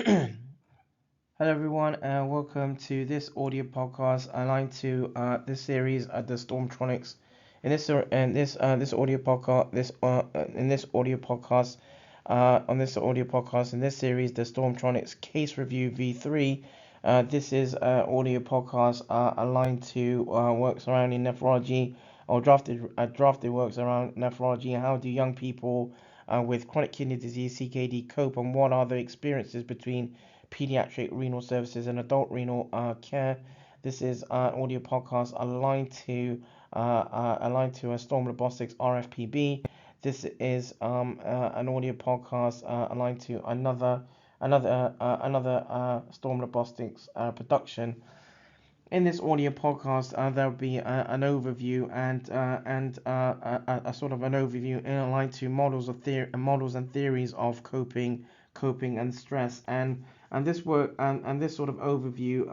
Hello everyone and welcome to this audio podcast aligned to this series the ZtormTronix. In this audio podcast in this series the ZtormTronix case review v.3. This is audio podcast aligned to work surrounding nephrology or drafted works around nephrology. How do young people with chronic kidney disease (CKD) cope, and what are the experiences between pediatric renal services and adult renal care? This is audio podcast aligned to a Storm Robotics RFPB. This is an audio podcast aligned to another Storm Robotics production. In this audio podcast, there'll be an overview and a sort of an overview in aligned to models and theories of coping and stress, and this work and this sort of overview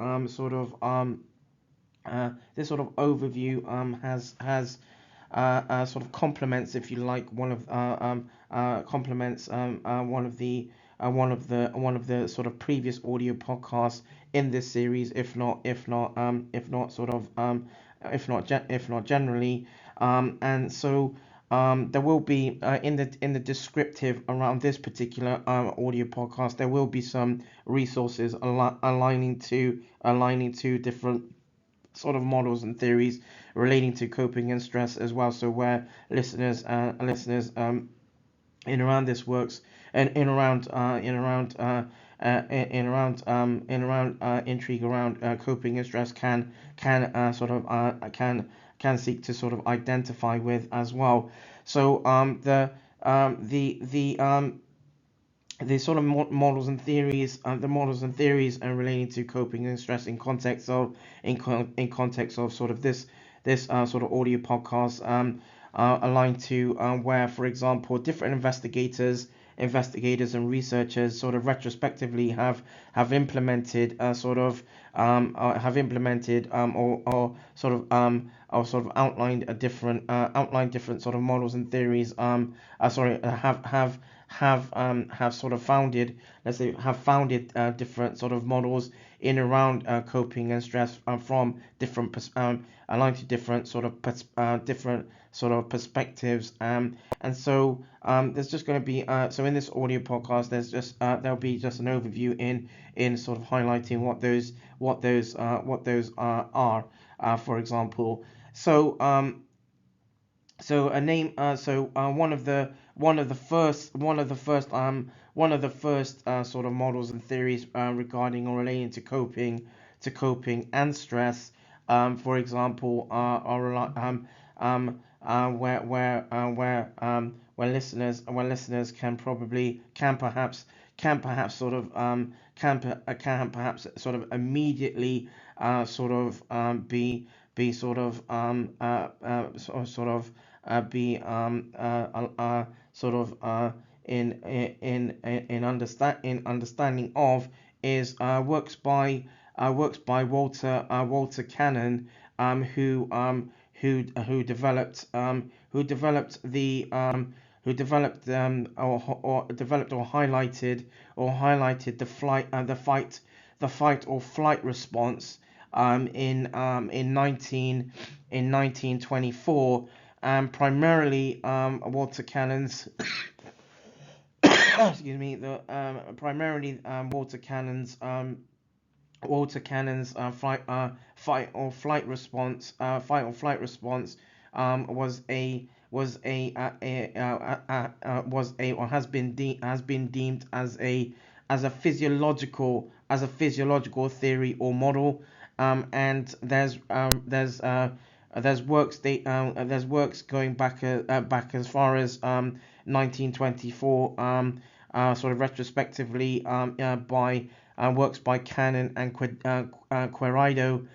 has sort of complements, if you like, complements one of the sort of previous audio podcasts in this series, if not generally, and so there will be in the descriptive around this particular audio podcast, there will be some resources aligning to different sort of models and theories relating to coping and stress as well. So where listeners in around this works and in around intrigue around coping and stress can seek to sort of identify with as well. So the sort of models and theories, and relating to coping and stress in context of sort of this sort of audio podcast aligned to where, for example, different investigators and researchers sort of retrospectively have implemented or outlined different sort of models and theories, have sort of founded, different sort of models in around coping and stress from different aligned to different sort of perspectives, and so there's just going to be so in this audio podcast there'll be just an overview in sort of highlighting what those are, for example. So so a name so one of the first sort of models and theories regarding or relating to coping and stress, for example, where listeners can perhaps sort of immediately be sort of sort of be sort of in understanding of is works by Walter Cannon, who developed the or highlighted the fight or flight response in 1924, primarily Walter Cannon's excuse me, the primarily Walter Cannon's fight or flight response or has been deemed as a physiological theory or model, and there's works going back as far as 1924, sort of retrospectively, by works by Cannon and Querido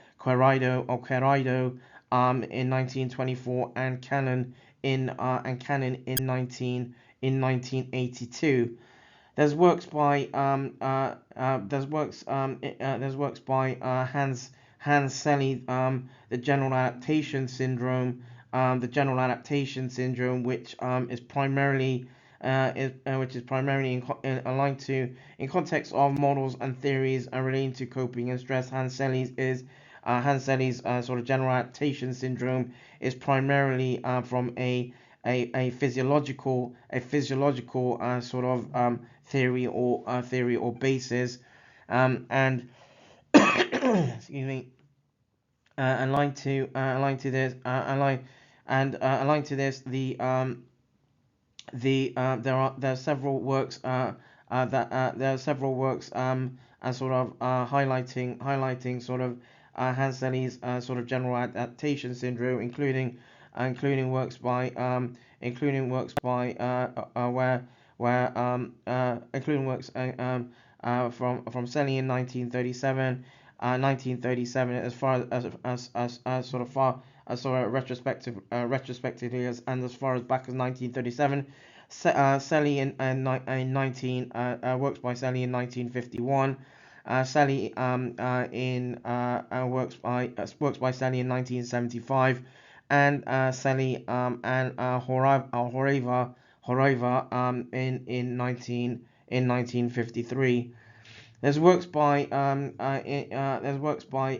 in 1924, and Cannon in 1982. There's works by Hans Selye, the general adaptation syndrome, which is primarily which is primarily aligned to in context of models and theories relating to coping and stress. Hansel's sort of general adaptation syndrome is primarily from a physiological sort of theory or basis, and excuse me, aligned to this aligned to this there are several works there are several works sort of highlighting sort of Hansel's sort of general adaptation syndrome, including works by where including works from Selly in 1937 as far as sort of far as sort of retrospectively and as far as back as 1937. Selly in 19 works by Selly in 1951. Selly in works by Selly in 1975, and Selly and Horeva in 1953. There's works by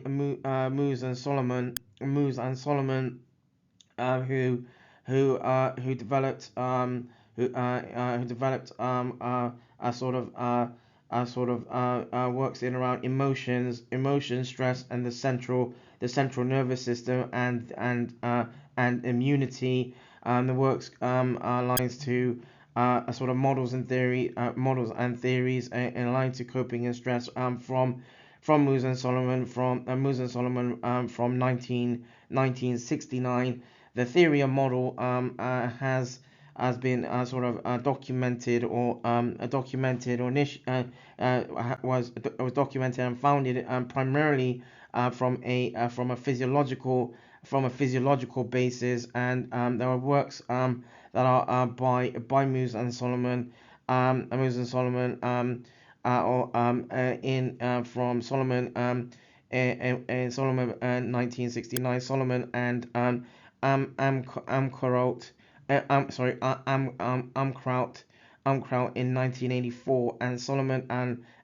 Moose and Solomon, who developed works in around emotions, stress, and the central nervous system and immunity. The works lines to sort of models and theories in line to coping and stress from Moose and Solomon from 1969. The theory and model has been sort of documented or was documented and founded primarily from a physiological basis, and there are works that are by Moose and Solomon or in from Solomon in Solomon 1969, Solomon and Amkraut in 1984, and Solomon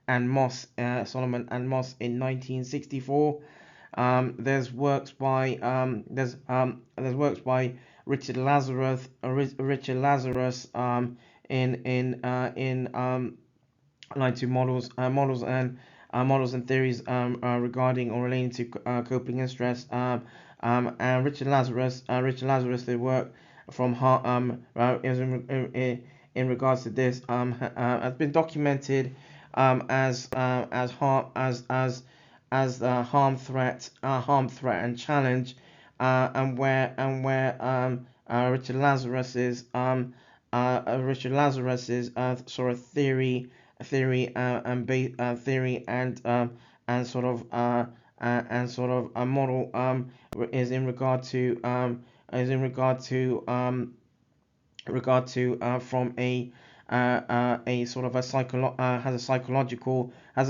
and Moss in 1964. There's works by Richard Lazarus in line to models and theories regarding or relating to coping and stress. And Richard Lazarus the work from in regards to this has been documented as the harm, threat and challenge, and where Richard Lazarus's sort of theory and sort of a model is in regard to from a sort of has a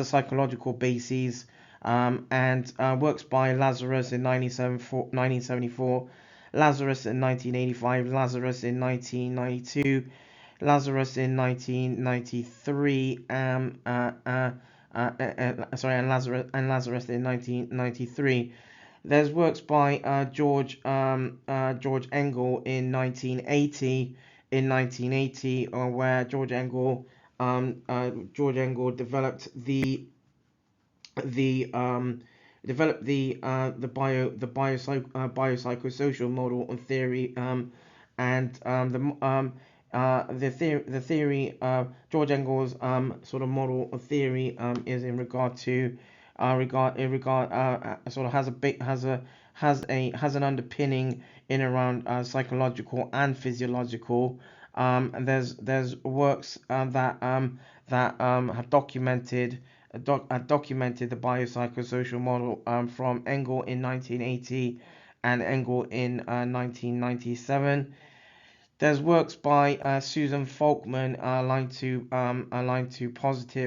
psychological basis, and works by Lazarus in 1974, Lazarus in 1985, Lazarus in 1992, Lazarus in 1993, and Lazarus in 1993. There's works by George Engel in 1980, where George Engel developed the biopsychosocial model and theory, and the theory George Engel's sort of model of theory is in regard to sort of has an underpinning in around psychological and physiological. And there's works that have documented the biopsychosocial model from Engel in 1980 and Engel in 1997. There's works by Susan Folkman aligned to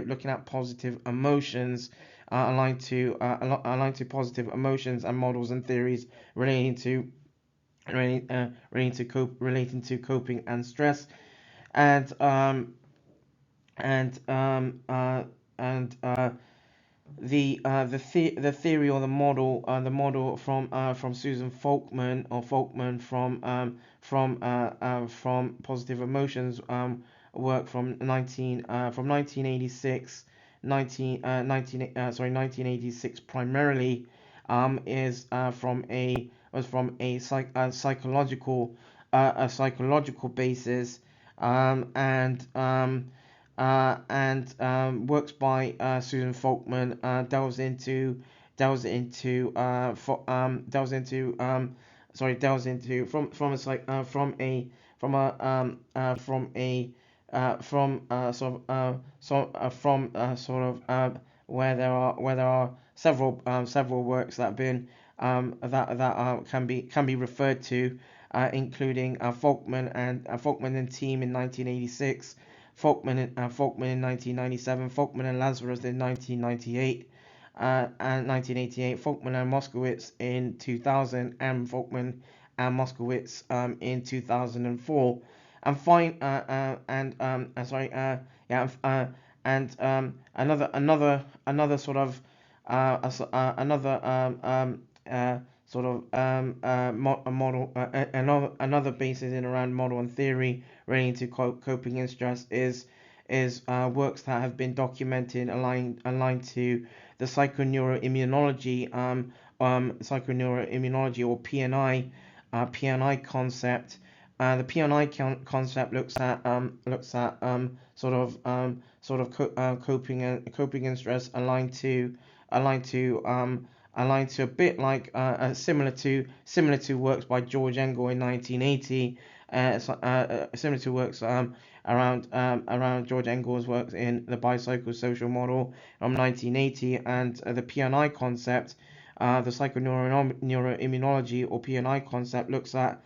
looking at positive emotions, aligned to positive emotions and models and theories relating to coping and stress. and and and the theory or the model from Susan Folkman from Positive Emotions work from 1986 1986 primarily, is from a was from a psychological basis, and works by Susan Folkman delves into from a psych from a from sort of from sort of where there are several works that have been can be referred to, including Folkman and team in 1986, Folkman in 1997, Folkman and Lazarus in 1998, and 1988, Folkman and Moskowitz in 2000, and Folkman and Moskowitz in 2004. And fine sorry yeah and another sort of another sort of a model another basis in around model and theory relating to coping and stress is works that have been documented aligned to the psychoneuroimmunology or PNI concept. The PNI concept looks at coping and stress aligned to a bit like similar to works by George Engel in 1980, similar to works around George Engel's works in the biopsychosocial model from 1980, and the PNI concept, the psychoneuroimmunology or PNI concept looks at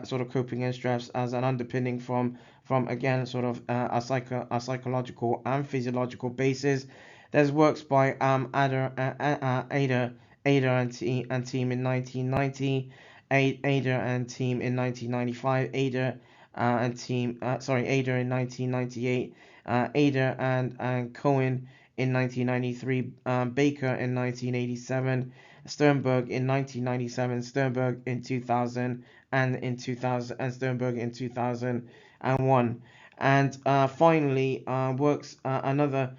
sort of coping and stress as an underpinning from again sort of a psychological and physiological basis. There's works by Ada and team in 1990, Ada and team in 1995, Ada in 1998, Ada and Cohen in 1993, Baker in 1987, Sternberg in 1997, Sternberg in 2000, and Sternberg in 2001. And finally, works another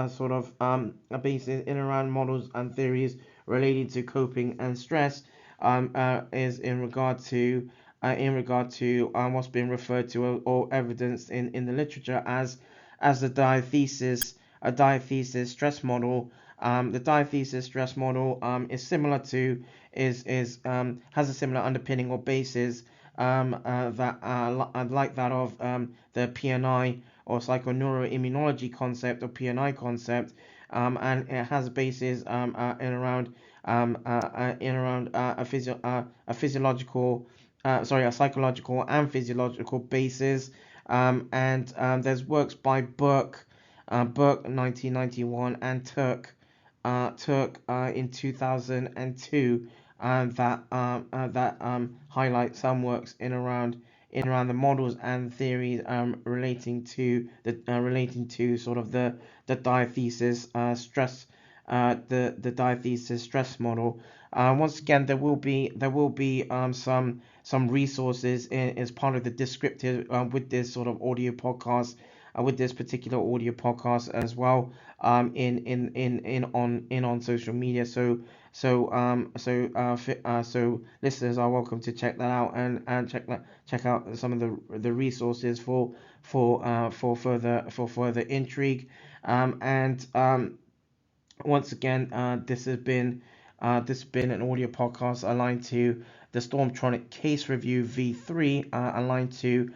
sort of a basis in around models and theories related to coping and stress, is in regard to what's been referred to or evidenced in the literature as the diathesis stress model. The diathesis stress model is similar to is has a similar underpinning or basis, that like that of the PNI or psychoneuroimmunology concept or PNI concept, and it has a basis in around a physiological a psychological and physiological basis, and there's works by Burke 1991 and Turk in 2002, that highlight some works in around the models and theories relating to sort of the diathesis stress the diathesis stress model. Once again, there will be some resources as part of the descriptive with this sort of audio podcast, with this particular audio podcast as well, on social media. So listeners are welcome to check that out and check out some of the resources for further intrigue. And once again, this has been an audio podcast aligned to the ZtormTronix case review v.3, aligned to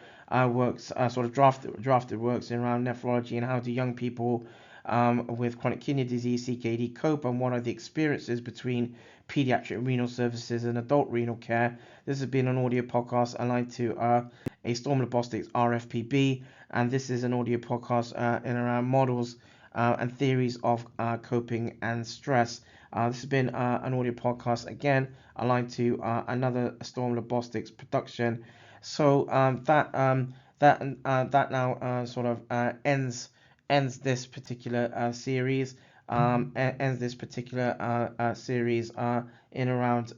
works sort of drafted works around nephrology and how do young people with chronic kidney disease CKD cope, and what are the experiences between pediatric renal services and adult renal care. This has been an audio podcast aligned to a Storm Robotics RFPB, and this is an audio podcast in around models and theories of coping and stress. This has been an audio podcast again aligned to another Storm Robotics production. So that now sort of ends this particular series. Ends this particular series in around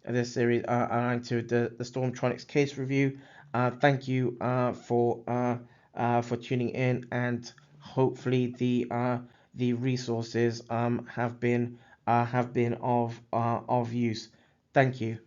this series aligned to the ZtormTronix case review. Thank you for tuning in, and hopefully the resources have been of use. Thank you.